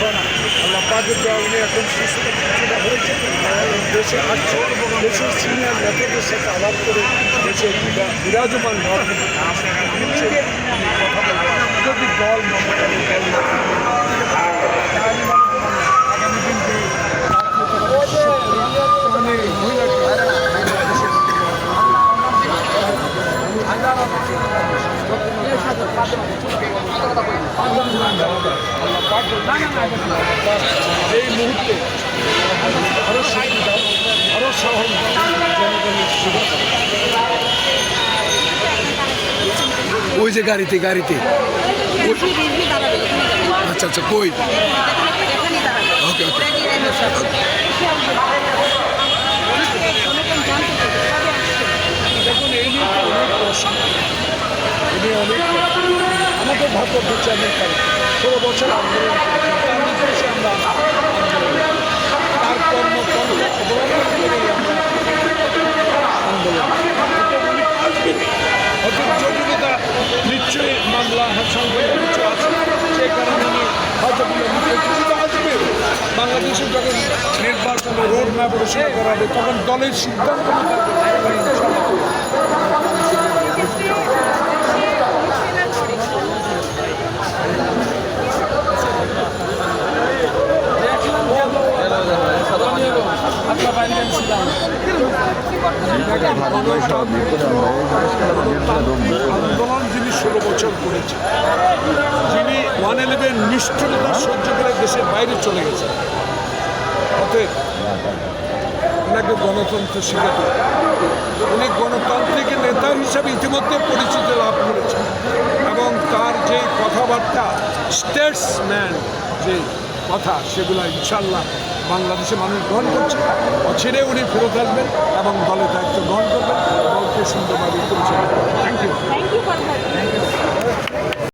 এখন আল্লাহ পাকের দোয়া উনি এখন সুস্থ কিছুটা হয়েছে, দেশে আসছে, দেশের সিনিয়র নেতাদের সাথে আলাপ করে দেশের বিরাজমান কথা বলবেন যদি দল মনে করে দল আগামী দিন যে এই মুহূর্তে আরো সুবিধা আরো সহজ জনগণের সুবিধা। ওই যে গাড়িতে আচ্ছা আচ্ছা কই ওকে ওকে দেখুন এই নিয়ে অনেক প্রশ্ন, আমাদের ভারপ্রাপ্ত চেয়ারম্যান 16 বছর আন্দোলন করেছেন, তার নির্দেশে আমরা তার কর্মকাণ্ড অবলম্বন করেই আমরা আন্দোলন অর্থাৎ জটিলতা নিশ্চয়ই মামলা সংখ্যা কিছু আছে, সেই কারণে উনি হয়তো কিছুটা আসবে। বাংলাদেশে যখন নির্বাচনের রোড ম্যাপ ঘোষণা করা হবে তখন দলের সিদ্ধান্ত আন্দোলন যিনি 16 বছর করেছেন, যিনি 111 নিষ্ঠুরতা সহ্য করে দেশের বাইরে চলে গেছেন, অতএব ওনাকে গণতন্ত্র শিখাতে উনি গণতান্ত্রিক নেতা হিসাবে ইতিমধ্যে পরিচিতি লাভ করেছেন এবং তার যে কথাবার্তা স্টেটসম্যান যে কথা সেগুলো ইনশাল্লাহ বাংলাদেশে মানুষ গ্রহণ করছে। অচিরে উনি ফেরত আসবেন এবং দলের দায়িত্ব গ্রহণ করবেন, দলকে সুন্দরভাবে পরিচালনা করবেন। Thank you.